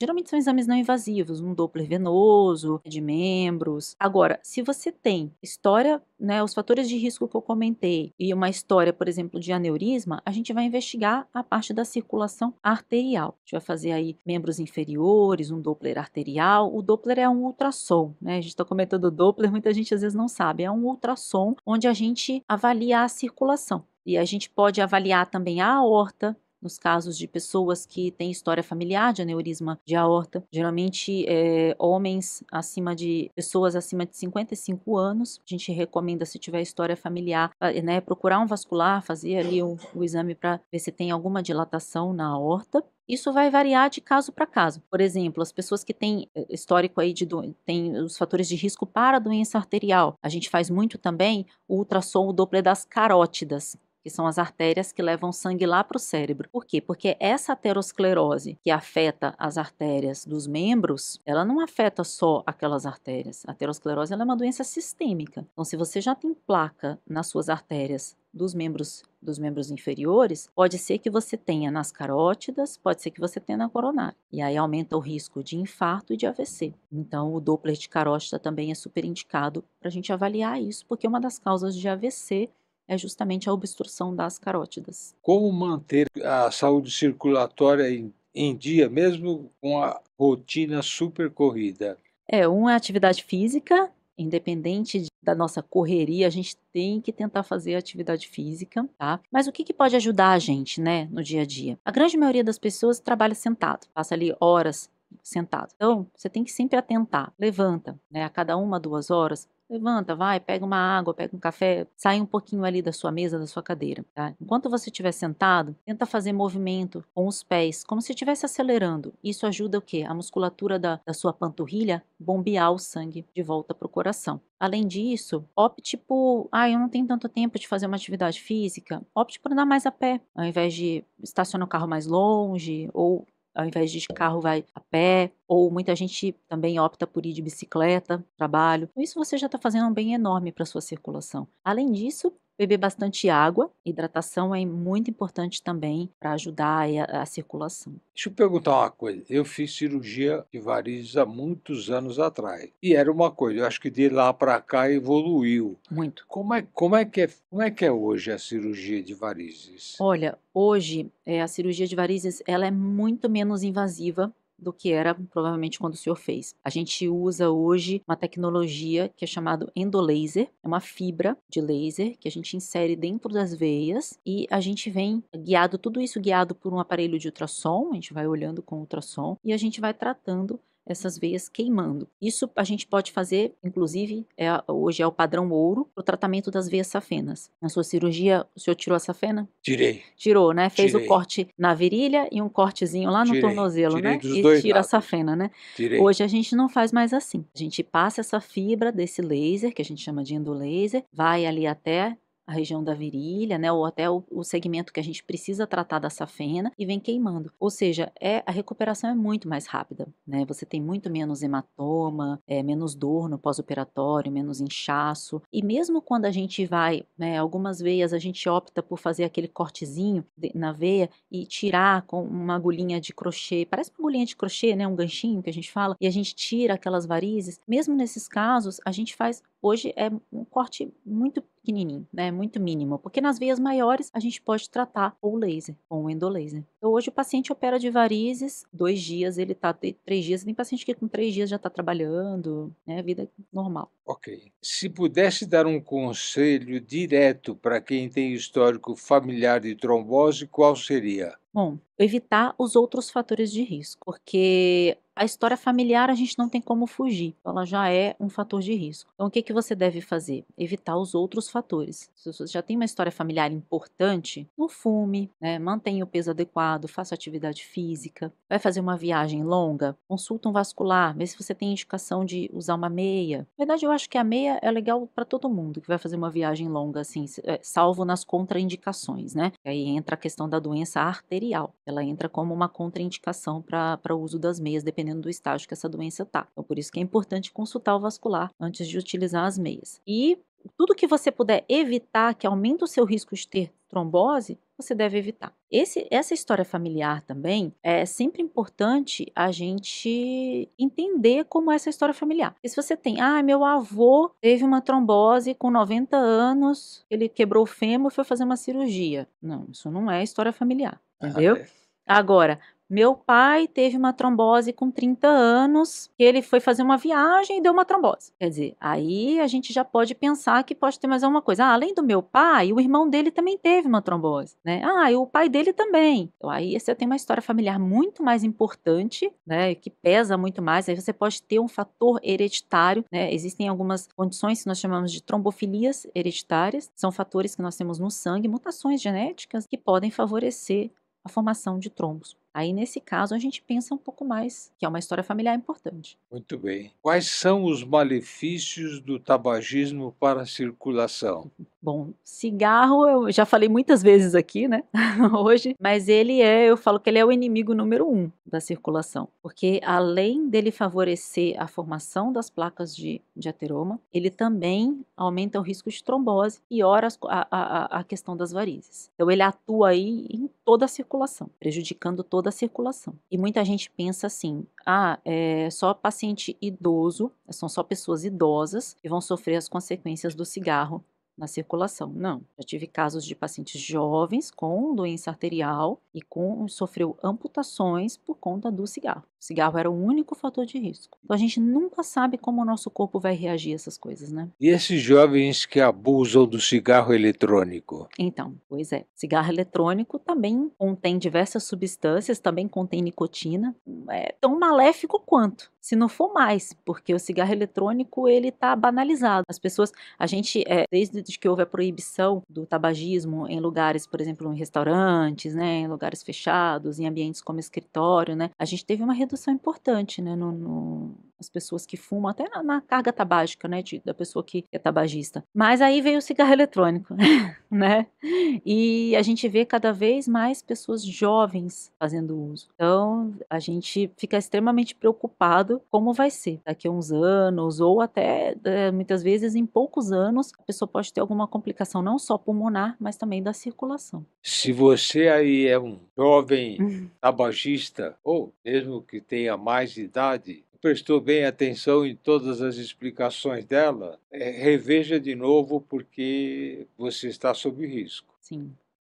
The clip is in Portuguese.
Geralmente são exames não invasivos, um Doppler venoso, de membros. Agora, se você tem história, né, os fatores de risco que eu comentei, e uma história, por exemplo, de aneurisma, a gente vai investigar a parte da circulação arterial. A gente vai fazer aí membros inferiores, um Doppler arterial. O Doppler é um ultrassom, né? A gente está comentando Doppler, muita gente às vezes não sabe. É um ultrassom onde a gente avalia a circulação. E a gente pode avaliar também a aorta, nos casos de pessoas que têm história familiar de aneurisma de aorta, geralmente homens pessoas acima de 55 anos, a gente recomenda, se tiver história familiar, né, procurar um vascular, fazer ali o exame para ver se tem alguma dilatação na aorta. Isso vai variar de caso para caso. Por exemplo, as pessoas que têm histórico aí têm os fatores de risco para a doença arterial. A gente faz muito também o ultrassom, o Doppler das carótidas, que são as artérias que levam sangue lá para o cérebro. Por quê? Porque essa aterosclerose que afeta as artérias dos membros, ela não afeta só aquelas artérias. A aterosclerose ela é uma doença sistêmica. Então, se você já tem placa nas suas artérias dos membros inferiores, pode ser que você tenha nas carótidas, pode ser que você tenha na coronária. E aí aumenta o risco de infarto e de AVC. Então, o Doppler de carótida também é super indicado para a gente avaliar isso, porque uma das causas de AVC é justamente a obstrução das carótidas. Como manter a saúde circulatória em dia, mesmo com a rotina super corrida? Uma é atividade física, independente da nossa correria, a gente tem que tentar fazer atividade física, tá? Mas o que pode ajudar a gente, né, no dia a dia? A grande maioria das pessoas trabalha sentado, passa ali horas sentado. Então, você tem que sempre atentar. Levanta, né, a cada 1, 2 horas, levanta, vai, pega uma água, pega um café, sai um pouquinho ali da sua mesa, da sua cadeira, tá? Enquanto você estiver sentado, tenta fazer movimento com os pés, como se estivesse acelerando. Isso ajuda o quê? A musculatura da sua panturrilha bombear o sangue de volta para o coração. Além disso, opte por, eu não tenho tanto tempo de fazer uma atividade física, opte por andar mais a pé, ao invés de estacionar o carro mais longe, ou ao invés de carro vai a pé, ou muita gente também opta por ir de bicicleta, trabalho. Com isso você já está fazendo um bem enorme para a sua circulação. Além disso, beber bastante água, hidratação é muito importante também para ajudar aí a circulação. Deixa eu perguntar uma coisa, eu fiz cirurgia de varizes há muitos anos atrás, e era uma coisa, eu acho que de lá para cá evoluiu. Muito. Como é que é hoje a cirurgia de varizes? Olha, hoje, a cirurgia de varizes, ela é muito menos invasiva do que era provavelmente quando o senhor fez. A gente usa hoje uma tecnologia que é chamado endolaser, é uma fibra de laser que a gente insere dentro das veias e a gente vem guiado, tudo isso guiado por um aparelho de ultrassom, a gente vai olhando com ultrassom e a gente vai tratando essas veias queimando. Isso a gente pode fazer, inclusive, hoje é o padrão ouro para o tratamento das veias safenas. Na sua cirurgia, o senhor tirou a safena? Tirei, Tirou, né? Fez o tirei, corte na virilha e um cortezinho lá no tirei, tornozelo, tirei né? dos E 2 tira a lados, safena, né? tirei. Hoje a gente não faz mais assim. A gente passa essa fibra desse laser, que a gente chama de endolaser, vai ali até a região da virilha, né, ou até o segmento que a gente precisa tratar da safena e vem queimando. Ou seja, a recuperação é muito mais rápida, né? Você tem muito menos hematoma, menos dor no pós-operatório, menos inchaço. E mesmo quando a gente vai, né, algumas veias a gente opta por fazer aquele cortezinho na veia e tirar com uma agulhinha de crochê, parece uma agulhinha de crochê, né, um ganchinho que a gente fala, e a gente tira aquelas varizes. Mesmo nesses casos, a gente faz, hoje é um corte muito pequenininho, né, muito mínimo, porque nas veias maiores a gente pode tratar com o laser, com o endolaser. Então hoje o paciente opera de varizes, 2 dias, 3 dias, tem paciente que com 3 dias já está trabalhando, né, vida normal. Ok. Se pudesse dar um conselho direto para quem tem histórico familiar de trombose, qual seria? Bom, evitar os outros fatores de risco, porque a história familiar a gente não tem como fugir, então ela já é um fator de risco. Então o que você deve fazer? Evitar os outros fatores. Se você já tem uma história familiar importante, não fume, né? Mantenha o peso adequado, faça atividade física. Vai fazer uma viagem longa? Consulta um vascular, vê se você tem indicação de usar uma meia. Na verdade, eu acho que a meia é legal para todo mundo que vai fazer uma viagem longa, assim, salvo nas contraindicações, né? Aí entra a questão da doença arterial. Ela entra como uma contraindicação para o uso das meias, dependendo do estágio que essa doença está. Então, por isso que é importante consultar o vascular antes de utilizar as meias. E tudo que você puder evitar que aumente o seu risco de ter trombose, você deve evitar. Essa história familiar também é sempre importante a gente entender como é essa história familiar. Porque se você tem, meu avô teve uma trombose com 90 anos, ele quebrou o fêmur e foi fazer uma cirurgia. Não, isso não é história familiar, Ah, entendeu? é. Agora, meu pai teve uma trombose com 30 anos, que ele foi fazer uma viagem e deu uma trombose. Quer dizer, aí a gente já pode pensar que pode ter mais alguma coisa. Além do meu pai, o irmão dele também teve uma trombose, né? E o pai dele também. Então, aí você tem uma história familiar muito mais importante, né? Que pesa muito mais. Aí você pode ter um fator hereditário, né? Existem algumas condições que nós chamamos de trombofilias hereditárias. São fatores que nós temos no sangue, mutações genéticas que podem favorecer a formação de trombos. Aí, nesse caso, a gente pensa um pouco mais, que é uma história familiar importante. Muito bem. Quais são os malefícios do tabagismo para a circulação? Bom, cigarro eu já falei muitas vezes aqui, né, hoje, mas eu falo que ele é o inimigo número 1 da circulação, porque além dele favorecer a formação das placas de ateroma, ele também aumenta o risco de trombose e piora a questão das varizes. Então ele atua aí em toda a circulação, prejudicando toda a circulação. E muita gente pensa assim, é só paciente idoso, são só pessoas idosas que vão sofrer as consequências do cigarro na circulação. Não, já tive casos de pacientes jovens com doença arterial e sofreu amputações por conta do cigarro. O cigarro era o único fator de risco. Então a gente nunca sabe como o nosso corpo vai reagir a essas coisas, né? E esses jovens que abusam do cigarro eletrônico? Então, pois é, cigarro eletrônico também contém diversas substâncias, também contém nicotina, é tão maléfico quanto, se não for mais, porque o cigarro eletrônico ele tá banalizado. As pessoas, desde que houve a proibição do tabagismo em lugares, por exemplo, em restaurantes, né, em lugares fechados, em ambientes como escritório, né, a gente teve uma redução importante, né, as pessoas que fumam, até na carga tabágica, né, da pessoa que é tabagista. Mas aí veio o cigarro eletrônico, né? E a gente vê cada vez mais pessoas jovens fazendo uso. Então, a gente fica extremamente preocupado como vai ser daqui a uns anos, ou até, muitas vezes, em poucos anos, a pessoa pode ter alguma complicação, não só pulmonar, mas também da circulação. Se você aí é um jovem tabagista, ou mesmo que tenha mais idade, prestou bem atenção em todas as explicações dela, reveja de novo porque você está sob risco. Sim.